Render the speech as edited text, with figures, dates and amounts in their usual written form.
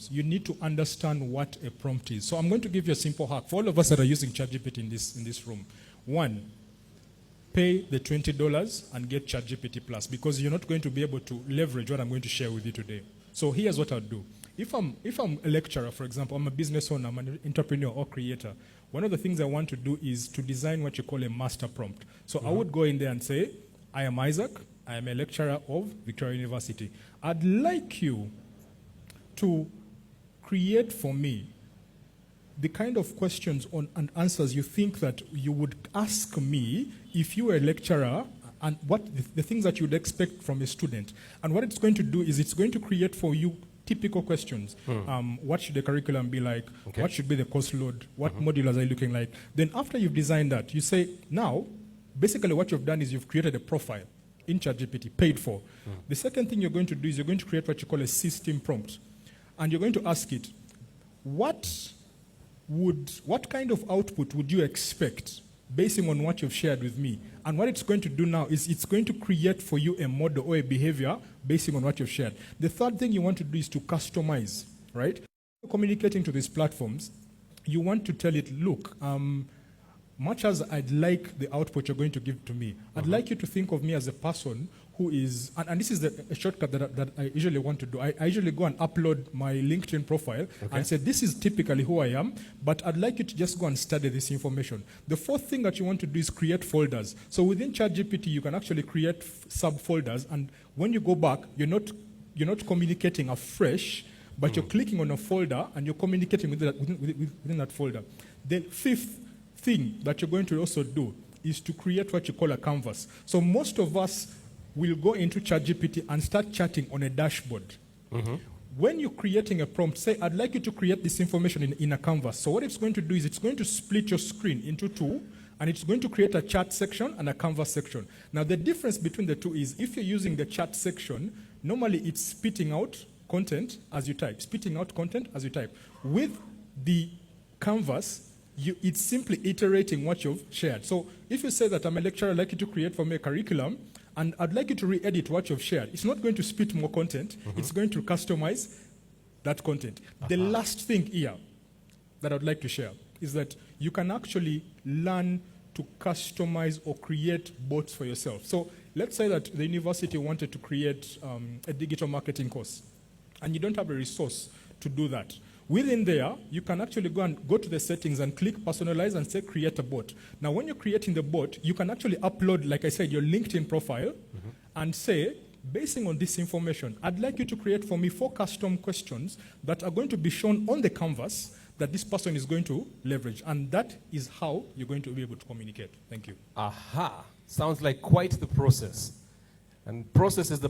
prompts, you need to understand what a prompt is. So I'm going to give you a simple hack for all of us that are using ChatGPT in this room. One, pay the $20 and get ChatGPT Plus, because you're not going to be able to leverage what I'm going to share with you today. So here's what I'll do. If I'm a lecturer, for example, I'm a business owner, I'm an entrepreneur or creator, one of the things I want to do is to design what you call a master prompt. So I would go in there and say, I am Isaac, I am a lecturer of Victoria University. I'd like you to create for me the kind of questions and answers you think that you would ask me if you were a lecturer, and what the things that you'd expect from a student. And what it's going to do is it's going to create for you typical questions. What should the curriculum be like? Okay. What should be the course load? What modules are you looking like? Then after you've designed that, you say, now, basically what you've done is you've created a profile in ChatGPT, paid for. The second thing you're going to do is you're going to create what you call a system prompt. And you're going to ask it, what kind of output would you expect based on what you've shared with me? And what it's going to do now is it's going to create for you a model or a behavior based on what you've shared. The third thing you want to do is to customize, right? Communicating to these platforms, you want to tell it, look, much as I'd like the output you're going to give to me, I'd like you to think of me as a person who is, and this is a shortcut that I usually want to do. I usually go and upload my LinkedIn profile and say, this is typically who I am, but I'd like you to just go and study this information. The fourth thing that you want to do is create folders. So within ChatGPT, you can actually create subfolders, and when you go back, you're not communicating afresh, but you're clicking on a folder and you're communicating within that folder. The fifth thing that you're going to also do is to create what you call a canvas. So most of us will go into ChatGPT and start chatting on a dashboard. When you're creating a prompt, say, I'd like you to create this information in a canvas. So what it's going to do is it's going to split your screen into two, and it's going to create a chat section and a canvas section. Now, the difference between the two is if you're using the chat section, normally it's spitting out content as you type, spitting out content as you type. With the canvas, it's simply iterating what you've shared. So if you say that I'm a lecturer, I'd like you to create for me a curriculum, and I'd like you to re-edit what you've shared, it's not going to spit more content. It's going to customize that content. The last thing here that I'd like to share is that you can actually learn to customize or create bots for yourself. So let's say that the university wanted to create a digital marketing course, and you don't have a resource to do that. Within there, you can actually go to the settings and click personalize and say create a bot. Now, when you're creating the bot, you can actually upload, like I said, your LinkedIn profile and say, basing on this information, I'd like you to create for me 4 custom questions that are going to be shown on the canvas that this person is going to leverage. And that is how you're going to be able to communicate. Thank you. Sounds like quite the process. And process is the